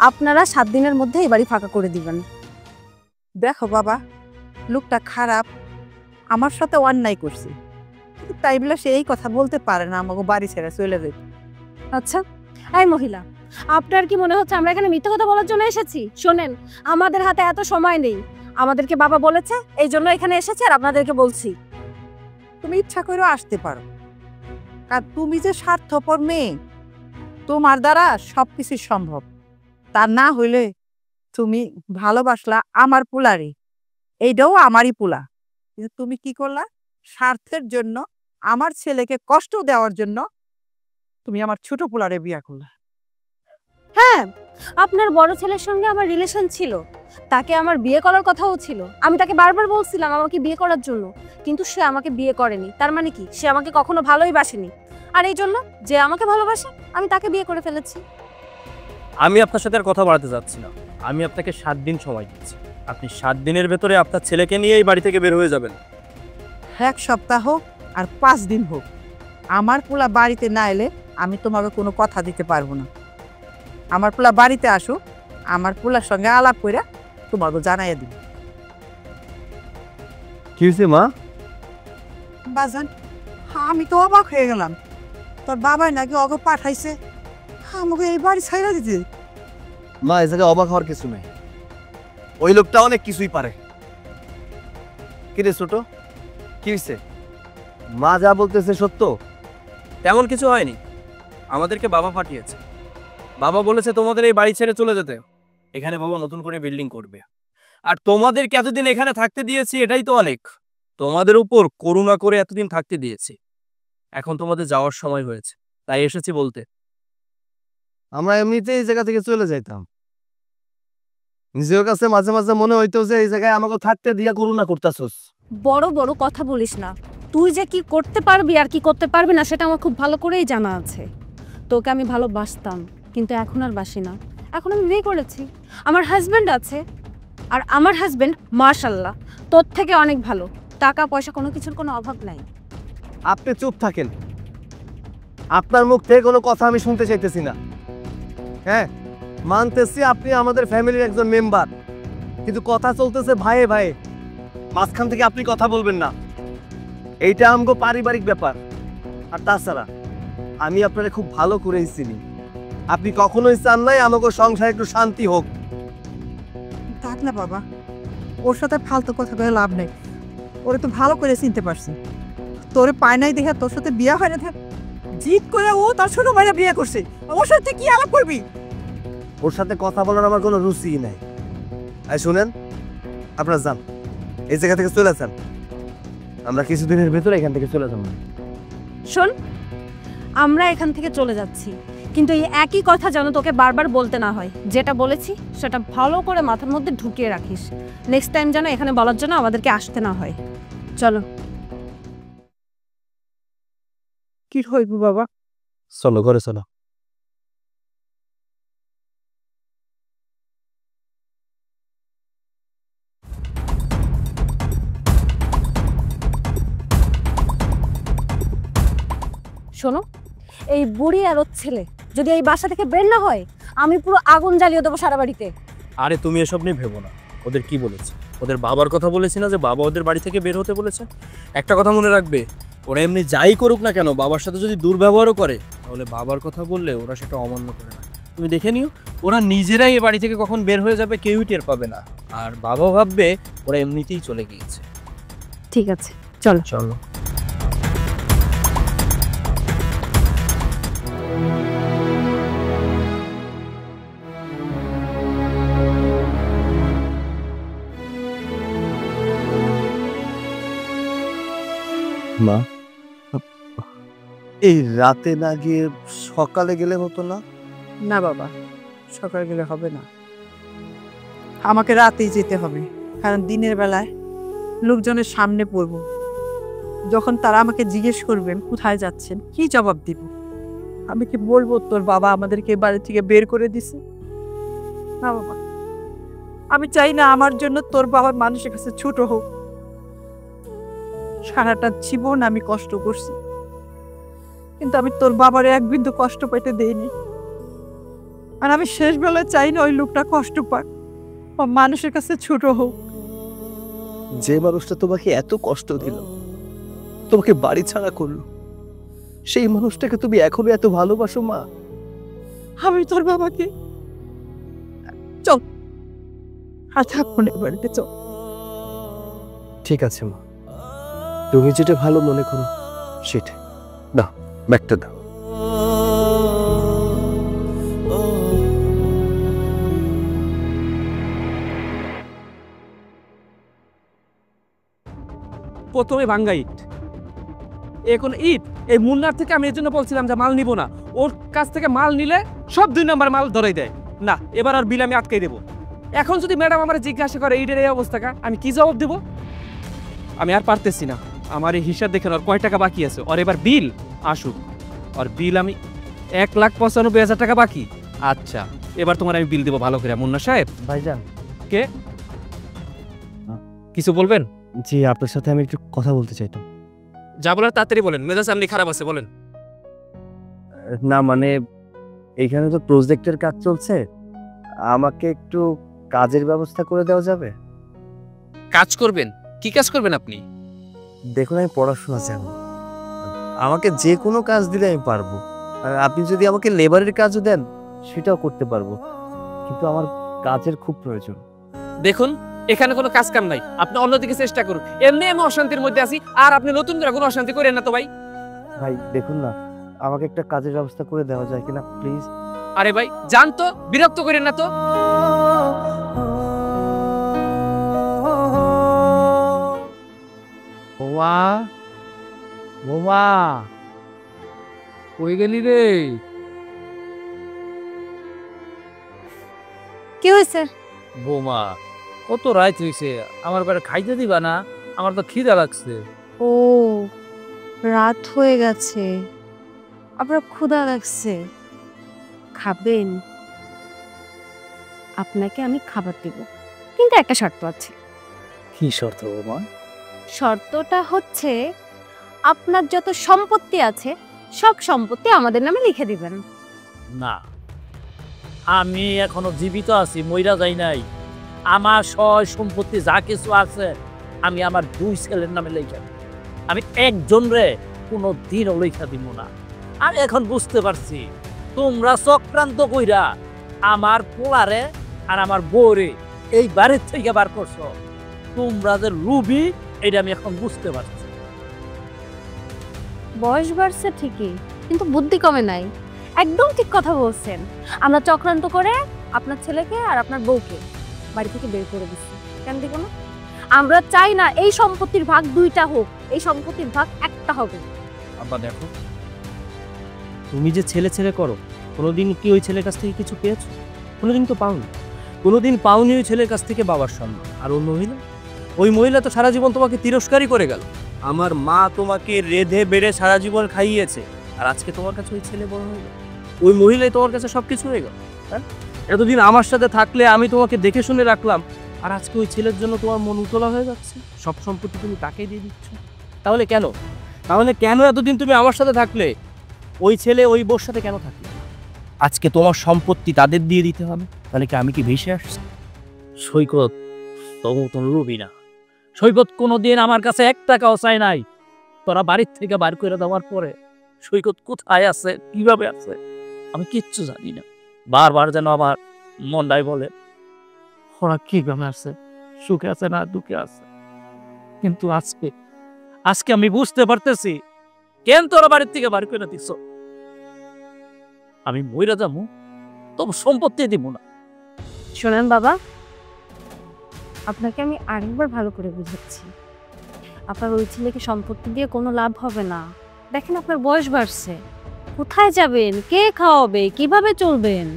আপনারা 7 দিনের মধ্যে এই বাড়ি ফাঁকা করে দিবেন। দেখো বাবা, লোকটা খারাপ, আমার সাথে অন্যায় করছে, কিন্তু তাই বলে সে এই কথা বলতে পারে না আমাকে বাড়ি ছেড়ে চলে যেতে। আচ্ছা, এই মহিলা, আপনার কি মনে হচ্ছে আমরা এখানে মিথ্যা কথা বলার জন্য এসেছি? শোনেন, আমাদের হাতে এত সময় নেই, আমাদেরকে বাবা বলেছে এই জন্য এখানে এসেছি আর আপনাদেরকে বলছি। তুমি ইচ্ছা করেও আসতে পারো, কারণ তুমি যে স্বার্থপর মেয়ে, তোমার দ্বারা সবকিছু সম্ভব। তা না হইলে তুমি ভালোবাসলা আমার পোলারে, এইটাও আমারই পোলা, কিন্তু তুমি কি করলা? স্বার্থের জন্য, আমার ছেলেকে কষ্ট দেওয়ার জন্য তুমি আমার ছোট পোলারে বিয়া করলা। হ্যাঁ, আপনার বড় ছেলের সঙ্গে আমার রিলেশন ছিল, তাকে আমার বিয়ে করার কথাও ছিল। আমি তাকে বারবার বলছিলাম আমাকে বিয়ে করার জন্য, কিন্তু সে আমাকে বিয়ে করেনি। তার মানে কি, সে আমাকে কখনো ভালোই বাসেনি। আর এই জন্য যে আমাকে ভালোবাসে আমি তাকে বিয়ে করে ফেলেছি। আমি আপনার সাথে আর কথা বাড়াতে যাচ্ছি না, আমি আপনাকে 7 দিন সময় দিচ্ছি। আপনি 7 দিনের ভেতরে আপনার ছেলেকে নিয়ে এই বাড়ি থেকে বের হয়ে যাবেন। 1 সপ্তাহ হোক আর 5 দিন হোক, আমার পোলা বাড়িতে না এলে আমি তোমাকে কোনো কথা দিতে পারবো না। আমার পোলা বাড়িতে আসো, আমার পোলার সঙ্গে আলাপ করে তোমাকে জানাইয়া দিব। কি হয়েছে মা? বাজান, আমি তো অবাক হয়ে গেলাম, তোর বাবাই নাকি অগো পাঠাইছে আমাকে এই বাড়ি ছাইড়া দিতে। মা, এই জায়গায় অবাক হওয়ার কিছু নাই, ওই লোকটা অনেক কিছুই পারে। কি রে ছোট, কি হয়েছে? মা যা বলতেছে সত্য? তেমন কিছু হয়নি, আমাদেরকে বাবা পাঠিয়েছে। বাবা বলেছে তোমাদের এই বাড়ি ছেড়ে চলে যেতে, এখানে বাবা নতুন করে বিল্ডিং করবে। আর তোমাদেরকে এতদিন এখানে থাকতে দিয়েছি, এটাই তো অনেক। তোমাদের উপর করুণা করে এতদিন থাকতে দিয়েছি, এখন তোমাদের যাওয়ার সময় হয়েছে, তাই এসেছি বলতে। আমরা এমনিতেই এই জায়গা থেকে চলে যাইতাম, নিজের কাছে মাঝে মাঝে মনে হইতো যে এই জায়গায় আমাকে থাকতে দিয়া করুণা করতেছস। বড় বড় কথা বলিস না। তুই যে কি করতে পারবি আর কি করতে পারবি না সেটা আমার খুব ভালো করেই জানা আছে। তোকে আমি ভালোবাসতাম, কিন্তু এখন আর বাসি না। এখন আমি বিয়ে করেছি, আমার হাজবেন্ড আছে, আর আমার হাজবেন্ড মাশাআল্লাহ তোর থেকে অনেক ভালো। টাকা পয়সা কোনো কিছুর কোনো অভাব নাই। আপনি চুপ থাকেন, আপনার মুখ থেকে কোনো কথা আমি শুনতে চাইতেছি না। হ্যাঁ, মানতেছি আপনি আমাদের ফ্যামিলির একজন মেম্বার, কিন্তু কথা চলতেছে ভাইয়ে ভাইয়ে, মাঝখান থেকে আপনি কথা বলবেন না। এইটা আমগো পারিবারিক ব্যাপার। আর তাছাড়া আমি আপনারা খুব ভালো করেই চিনি, আপনি কখনোই চান নাই আমাকে সংসারে একটু শান্তি হোক। থাক না বাবা, ওর সাথে ফালতু কথা বলে লাভ নেই। ওরে তো ভালো করে চিনতে পারছি। তোরে পায় নাই দেখে তোর সাথে বিয়ে হয় না, থাক জিদ করে ও তার ছোট ভাইরা বিয়ে করছে, ওর সাথে কি আলাপ করবি? ওর সাথে কথা বলার আমার কোনো রুচিই নাই। আর শুনেন, আপনারা যান, এই জায়গা থেকে চলে যান। আমরা কিছুদিনের ভেতরে এখান থেকে চলে যাব। শোন, আমরা এখান থেকে চলে যাচ্ছি, কিন্তু এই একই কথা যেন তোকে বারবার বলতে না হয়। যেটা বলেছি সেটা ভালো করে মাথার মধ্যে ঢুকিয়ে রাখিস। নেক্সট টাইম যেন এখানে বলার জন্য আমাদেরকে আসতে না হয়। চলো। কি হইব বাবা? চলো ঘরে চলো। শোনো, এই বুড়ি আর ওর ছেলে যদি এই বাসা থেকে বের না হয়, আমি পুরো আগুন জ্বালিয়ে দেবো সারা বাড়িতে। আরে তুমি এসব নিয়ে ভেবো না। ওদের কি বলেছে? ওদের বাবার কথা বলেছি না যে বাবা ওদের বাড়ি থেকে বের হতে বলেছে? একটা কথা মনে রাখবে, ওরা এমনি যাই করুক না কেন, বাবার সাথে যদি দুর্ব্যবহারও করে, তাহলে বাবার কথা বললে ওরা সেটা অমান্য করে না। তুমি দেখে নিও, ওরা নিজেরাই এ বাড়ি থেকে কখন বের হয়ে যাবে কেউই টের পাবে না। আর বাবা ভাববে ওরা এমনিতেই চলে গিয়েছে। ঠিক আছে, চলো। চলো। মা, এই রাতে না গিয়ে সকালে গেলে হতো না? না বাবা, সকালে গেলে হবে না, আমাকে রাতেই যেতে হবে। কারণ দিনের বেলায় লোকজনের সামনে পড়ব, যখন তারা আমাকে জিজ্ঞেস করবেন কোথায় যাচ্ছেন, কি জবাব দিব? আমি কি বলবো তোর বাবা আমাদেরকে বাড়ি থেকে বের করে দিছে? না বাবা, আমি চাই না আমার জন্য তোর বাবা মানুষের কাছে ছোট হোক। সারাটা জীবন আমি কষ্ট করছি, কিন্তু আমি তোর বাবারে এক বিন্দু কষ্ট পাইতে দেইনি। আর আমি শেষ বেলায় চাই না ওই লোকটা কষ্ট পাক, ও মানুষের কাছে ছোট হোক। যে মানুষটা তোমাকে এত কষ্ট দিল, তোমাকে বাড়ি ছাড়া করলো, সেই মানুষটাকে তুমি এখনো এত ভালোবাসো মা? আমি তোর বাবাকে, চল আর থাকবো না বাড়িতে, চল। ঠিক আছে মা, তুমি যেটা ভালো মনে করো সেটা। দাও ব্যাগটা দাও। প্রথমে ভাঙ্গা ইট, এখন ইট। এই মুন্নার থেকে আমি এর জন্য বলছিলাম যে মাল নিব না, ওর কাছ থেকে মাল নিলে সব 2 নাম্বার মাল ধরাই দেয় না। এবার আর বিল আমি আটকাই দেবো। এখন যদি ম্যাডাম আমার জিজ্ঞাসা করে ইটের এই অবস্থাটা, আমি কি জবাব দেব? আমি আর পারতেছি না। আমার এই হিসাব দেখেন ওর কয় টাকা বাকি আছে। ওর এবার বিল আসুক, ওর বিল আমি 1,95,000 টাকা বাকি। আচ্ছা, এবার তোমার আমি বিল দেবো ভালো করে। মুন্না সাহেব। ভাইজান। কে? কিছু বলবেন? জি, আপনার সাথে আমি একটু কথা বলতে চাইতাম। যা বলার তাড়াতাড়ি বলেন, মেজাজ আপনি খারাপ আছে, বলেন। না মানে, এইখানে তো প্রজেক্টের কাজ চলছে, আমাকে একটু কাজের ব্যবস্থা করে দেওয়া যাবে? কাজ করবেন? কি কাজ করবেন আপনি? দেখুন, আমি পড়াশোনা জানি, আমাকে যে কোনো কাজ দিলে আমি পারবো। আর আপনি যদি আমাকে লেবারের কাজও দেন সেটাও করতে পারবো, কিন্তু আমার কাজের খুব প্রয়োজন। দেখুন, এখানে কোনো কাজ কাম নাই, আপনি অন্যদিকে চেষ্টা করুন। এমনি আমি অশান্তির মধ্যে আছি, আর আপনি নতুন করে কোনো অশান্তি করেন না তো ভাই। ভাই দেখুন না, আমাকে একটা কাজের ব্যবস্থা করে দেওয়া যায় কিনা প্লিজ? আরে ভাই জান তো, বিরক্ত করেন না তো। বোমা, বোমা, কই গেলি রে? কি হয়েছে? বৌমা কত রাত হইছে, আমার ঘরে খাইতে দিবা না? আমার তো খিদা লাগছে। ও, রাত হয়ে গেছে, আপনার ক্ষুধা লাগছে, খাবেন? আপনাকে আমি খাবার দিব, কিন্তু একটা শর্ত আছে। কি শর্ত বৌমা? শর্তটা হচ্ছে আপনার যত সম্পত্তি আছে সব সম্পত্তি আমাদের নামে লিখে দিবেন। না, আমি এখনো জীবিত আছি, মইরা যাই নাই। আমার সয় সম্পত্তি যা কিছু আছে আমি আমার 2 ছেলের নামে লেখা দিব। আমি একজন রে কোনো দিনও লেখা দিব না। আর এখন বুঝতে পারছি তোমরা চক্রান্ত কইরা আমার পোলারে আর আমার বউরে এই বাড়ির থেকে বার করছো। তোমরা যে রুবি এটা আমি এখন বুঝতে পারছি। বয়স বাড়ছে ঠিকই, কিন্তু বুদ্ধি কমে নাই। একদম ঠিক কথা বলছেন। আমরা চক্রান্ত করে আপনার ছেলেকে আর আপনার বউকে বাড়ি থেকে বের করে দিচ্ছি। কেন দিব না? আমরা চাই না এই সম্পত্তির ভাগ 2টা হোক, এই সম্পত্তির ভাগ 1টা হবে। আব্বা দেখো, তুমি যে ছেলে ছেলে করো, কোনোদিন কি ওই ছেলের কাছ থেকে কিছু পেয়েছো? কোনোদিন তো পাওনি। কোনোদিন পাওনি ওই ছেলের কাছ থেকে বাবার সম্মান। আর ওই মহিলা, ওই মহিলা তো সারা জীবন তোমাকে তিরস্কারই করে গেল। আমার মা তোমাকে রেধে বেড়ে সারা জীবন খাইয়েছে, আর আজকে তোমার কাছে ওই ছেলে বড় হয়ে গেল, ওই মহিলাই তোমার কাছে সবকিছু হয়ে গেল। হ্যাঁ, এতদিন আমার সাথে থাকলে আমি তোমাকে দেখে শুনে রাখলাম, আর আজকে ওই ছেলের জন্য তোমার মন উতলা হয়ে যাচ্ছে, সব সম্পত্তি তুমি তাকেই দিয়ে দিচ্ছ। তাহলে কেন? তাহলে কেন এতদিন তুমি আমার সাথে থাকলে, ওই ছেলে ওই বউর সাথে কেন থাকলে? আজকে তোমার সম্পত্তি তাদের দিয়ে দিতে হবে, তাহলে কি আমি কি ভেসে আসছি? সৈকত তবু তো লুবি না। সৈকত কোনোদিন আমার কাছে 1 টাকাও চাই নাই। তোরা বাড়ির থেকে বার করে দেওয়ার পরে সৈকত কোথায় আছে, কিভাবে আছে আমি কিচ্ছু জানি না। বারবার যেন আমার মনটাই বলে ওরা কিভাবে আছে, সুখে আছে না দুঃখে আছে। কিন্তু আজকে আমি বুঝতে পারতেছি কেন তোরা বাড়ির থেকে বার করে দিছ। আমি মইরা যাবো, তবু সম্পত্তি দিব না। শোনেন বাবা, আপনাকে আমি আরেকবার ভালো করে বুঝাচ্ছি। আপনার ওই ছেলেকে সম্পত্তি দিয়ে কোনো লাভ হবে না। দেখেন আপনার বয়স বাড়ছে, কোথায় যাবেন, কে খাওয়াবে, কিভাবে চলবেন?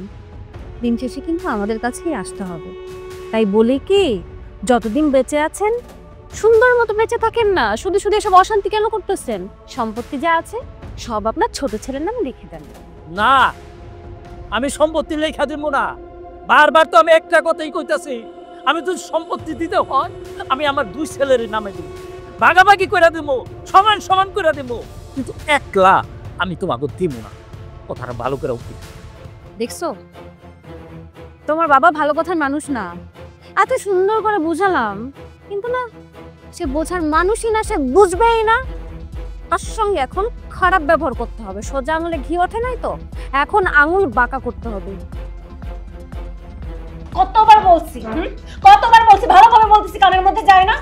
দিন শেষে কিন্তু আমাদের কাছেই আসতে হবে। তাই বলি কি, যতদিন বেঁচে আছেন সুন্দর মতো বেঁচে থাকেন না। শুধু শুধু এসব অশান্তি কেন করতেছেন? সম্পত্তি যা আছে সব আপনার ছোট ছেলের নামে লিখে দেন। না, আমি সম্পত্তি লেখা দিব না। বারবার তো আমি একটা কথাই কইতাছি, আমি যদি সম্পত্তি দিতে হয় আমি আমার 2 ছেলের নামে দিব, ভাগাভাগি করে দেবো, সমান সমান করে দেবো, কিন্তু একলা আমি তোমাকে দিব না। কথাটা ভালো করে উঠি। দেখছো, তোমার বাবা ভালো কথার মানুষ না। এত সুন্দর করে বুঝালাম, কিন্তু না, সে বোঝার মানুষই না, সে বুঝবেই না। তার সঙ্গে এখন খারাপ ব্যবহার করতে হবে। সোজা আঙুলে ঘি ওঠে নাই তো, এখন আঙুল বাঁকা করতে হবে। কতবার বলছি, কতবার বলছি, ভালোভাবে বলতেছি, কানের মধ্যে যায় না।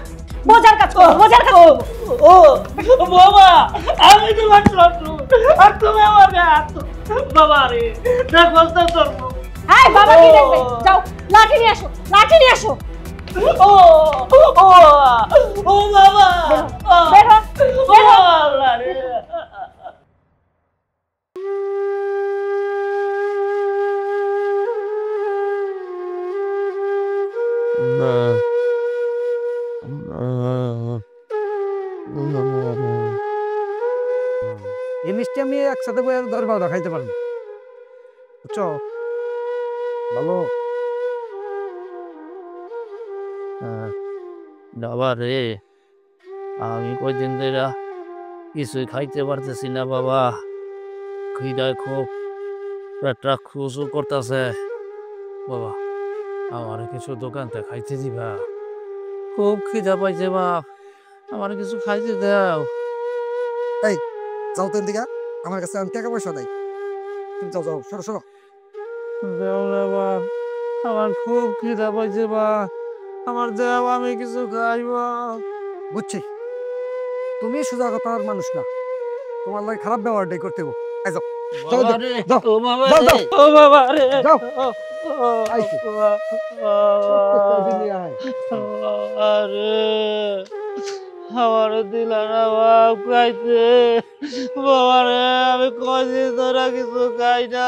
বোঝার কাজ করো, বোঝার কাজ করো। ও বাবা, আমি তোমার শত্রু আর তুমি আমার বাবা রে, দেখো তো তোর হ্যাঁ, বাবা কি দেখবে? যাও লাঠি নিয়ে আসো, লাঠি নিয়ে আসো। ও ও ও বাবা, বের হ, বের হ। আল্লাহ রে। এই মিষ্টি আমি একসাথে বয়ে 10-12টা খাইতে পারবো, বুঝছো? ভালো। বাবা রে, আমি কয়দিন ধরে কিছুই খাইতে পারতেছি না বাবা। খিদায় খুব পেটটা খুশু করতেছে বাবা। আমার কিছু দোকানতে খাইতে দিবা, খুব খিদা পাইছে বাপ, আমার কিছু খাইতে দাও। যাও তো এদিকে, আমার কাছে টাকা পয়সা নাই। তুমি যাও যাও, সরো সরো। দাও না বাপ, আমার খুব খিদা পাইছে বাপ, আমার দাও, আমি কিছু খাইবা। বুঝছি, তুমি সোজা কথার মানুষ না, তোমার লাগে খারাপ ব্যবহারটাই করতে হবে। এই যাও, যাও, বাবা রে, যাও, ও বাবা যাও, রে, যাও। ও বাবা রে, যাও। ও আইছি। বাবা রে। আমার দিলা না বাপ খাইতে বাবারে আমি কয়দিন ধরে কিছু খাই না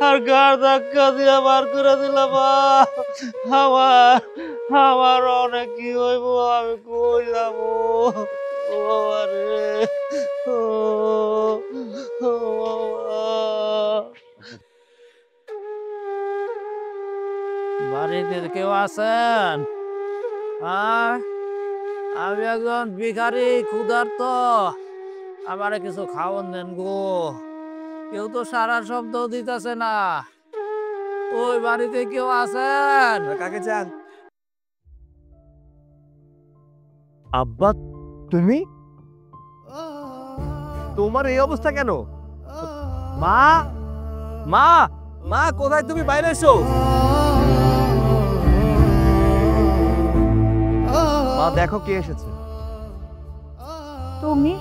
আর গাড় ধাক্কা দিয়ে বার করে দিলাম বাপ আমার আমার অনেক কি হইব আমি কই যাব ও বাবারে ও বাবা বাড়িতে কেউ আছেন? আমি একজন ভিখারি ক্ষুধার্ত, আমারে কিছু খাওয়ান দেন গো। কেউ তো সারা শব্দ দিতেছে না। ওই বাড়িতে কেউ আছেন? কাকে চান? আব্বা তুমি? তোমার এই অবস্থা কেন? মা মা মা কোথায় তুমি? বাইরে এসো। মা দেখো কে এসেছে। তুমি?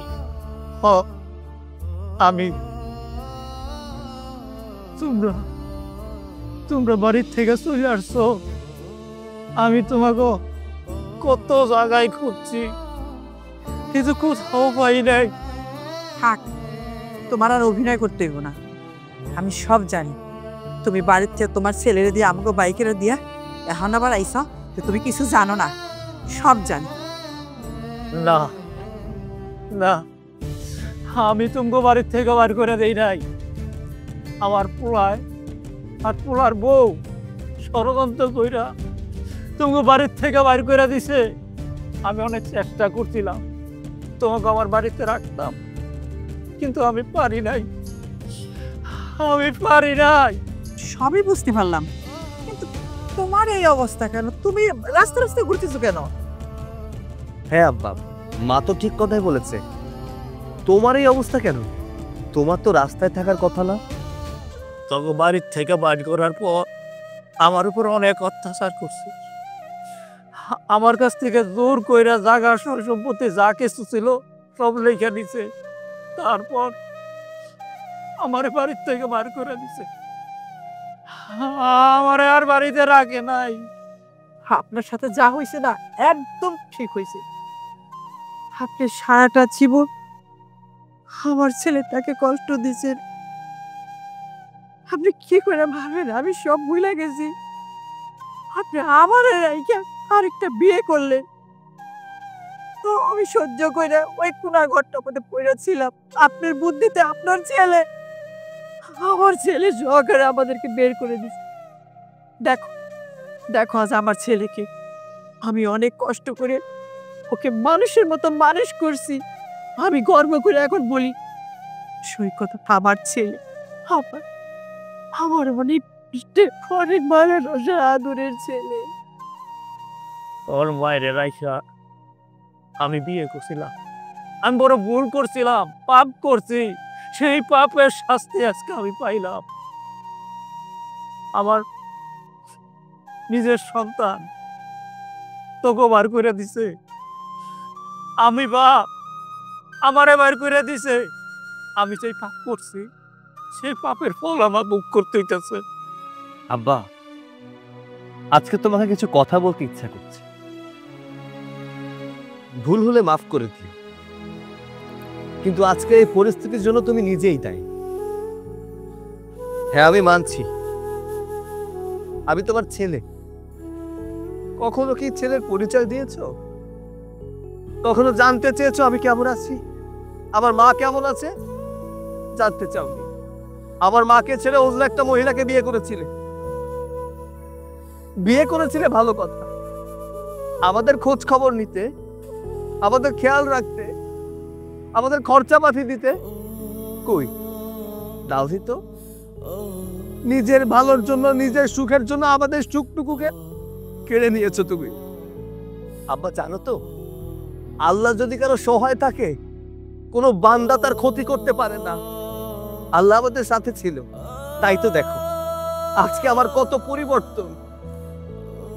আমি তোমরা তোমরা বাড়ির থেকে চলে আসছো। আমি তোমাকে কত জায়গায় খুঁজছি কিন্তু কোথাও পাই নাই। থাক, তোমার আর অভিনয় করতে হইব না। আমি সব জানি। তুমি বাড়ির থেকে তোমার ছেলেরে দিয়ে আমাকে বাইকের দিয়া এখন আবার আইসা যে তুমি কিছু জানো না। সব জানি। না না, আমি তোমাকে বাড়ির থেকে বার করে দেই নাই। আমার পোলায় আর পোলার বউ ষড়যন্ত্র কইরা তোমাকে বাড়ির থেকে বার করে দিছে। আমি অনেক চেষ্টা করছিলাম তোমাকে আমার বাড়িতে রাখতাম, কিন্তু আমি পারি নাই, আমি পারি নাই। সবই বুঝতে পারলাম, কিন্তু তোমার এই অবস্থা কেন? তুমি রাস্তা রাস্তায় ঘুরতেছো কেন? হ্যাঁ আব্বা, মা তো ঠিক কথাই বলেছে। তোমার এই অবস্থা কেন? তোমার তো রাস্তায় থাকার কথা না। তোকে বাড়ির থেকে বার করার পর আমার উপর অনেক অত্যাচার করছে। আমার কাছ থেকে জোর কইরা জায়গা সম্পত্তি যা কিছু ছিল সব লেখা দিছে। তারপর আমার বাড়ির থেকে বার করে দিছে। আমারে আর বাড়িতে রাখে নাই। আপনার সাথে যা হয়েছে না একদম ঠিক হয়েছে। আপনি সারাটা জীবন আমার ছেলেটাকে কষ্ট দিয়েছেন। আপনি কি করে ভাবেন আমি সব ভুলে গেছি? আপনি আমার আরেকটা বিয়ে করলেন। তো আমি সহ্য করে ওই কোনার ঘরটা মধ্যে পড়েছিলাম। আপনার বুদ্ধিতে আপনার ছেলে, আমার ছেলে সহকারে আমাদেরকে বের করে দিচ্ছে। দেখো দেখো আজ আমার ছেলেকে আমি অনেক কষ্ট করে ওকে মানুষের মতো মানুষ করছি। আমি গর্ব করে এখন বলি সৈকত আমার ছেলে, আমার আমার অনেক অনেক ভালোবাসার আদরের ছেলে। ওর মায়ের রাইখা আমি বিয়ে করছিলাম। আমি বড় ভুল করছিলাম, পাপ করছি। সেই পাপের শাস্তি আজকে আমি পাইলাম। আমার নিজের সন্তান তোকে বার করে দিছে। আমি বাপ, আমারে বার করে দিছে। আমি সেই পাপ করছি, সেই পাপের ফল আমার ভোগ করতে হইতেছে। আব্বা, আজকে তোমাকে কিছু কথা বলতে ইচ্ছা করছে। ভুল হলে মাফ করে দিও, কিন্তু আজকে এই পরিস্থিতির জন্য তুমি নিজেই দায়ী। হ্যাঁ আমি মানছি, আমি তোমার ছেলে। কখনো কি ছেলের পরিচয় দিয়েছো? কখনো জানতে চেয়েছো আমি কেমন আছি, আমার মা কেমন আছে? জানতে চাওনি। আমার মাকে ছেড়ে অন্য একটা মহিলাকে বিয়ে করেছিলে। বিয়ে করেছিলে ভালো কথা, আমাদের খোঁজ খবর নিতে, আমাদের খেয়াল রাখতে, আমাদের খরচাপাতি দিতে। কই দাওনি তো। নিজের ভালোর জন্য, নিজের সুখের জন্য আমাদের সুখটুকুকে কেড়ে নিয়েছো তুমি। আব্বা জানো তো, আল্লাহ যদি কারো সহায় থাকে, কোনো বান্দা তার ক্ষতি করতে পারে না। আল্লাহ আমাদের সাথে ছিল, তাই তো দেখো আজকে আমার কত পরিবর্তন।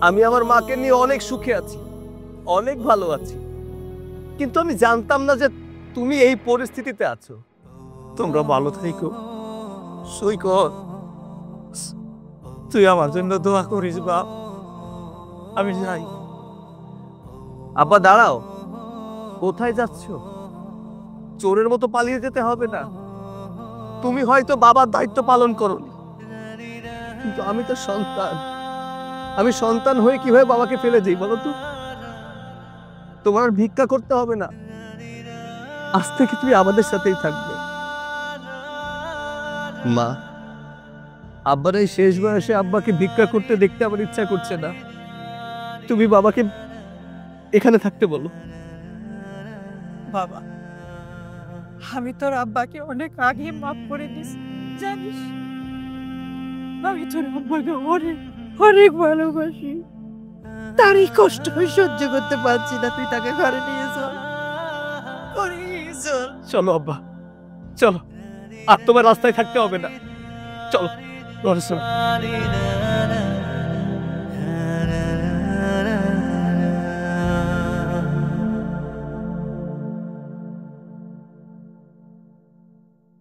আমি আমার মাকে নিয়ে অনেক সুখে আছি, অনেক ভালো আছি, কিন্তু আমি জানতাম না যে তুমি এই পরিস্থিতিতে আছো। তোমরা ভালো থেকো। সৈকত, তুই আমার জন্য দোয়া করিস বাপ। আমি যাই। আব্বা দাঁড়াও, কোথায় যাচ্ছ? চোরের মতো পালিয়ে যেতে হবে না। তুমি হয়তো বাবার দায়িত্ব পালন করো, কিন্তু আমি তো সন্তান। আমি সন্তান হয়ে কিভাবে বাবাকে ফেলে যাই বলো তো? তোমার আর ভিক্ষা করতে হবে না, আজ থেকে তুমি আমাদের সাথেই থাকবে। মা, আব্বার এই শেষ বয়সে আব্বাকে ভিক্ষা করতে দেখতে আমার ইচ্ছা করছে না। তুমি বাবাকে এখানে থাকতে বলো। বাবা, আমি তোর আব্বাকে অনেক আগে মাফ করে দিছি, জানিস? আমি তোর আব্বাকে অনেক অনেক ভালোবাসি। তারই কষ্ট আমি সহ্য করতে পারছি না, তুই তাকে ঘরে নিয়ে চল, ঘরে নিয়ে চল। চলো আব্বা, চলো। আর তোমার রাস্তায় থাকতে হবে না, চলো।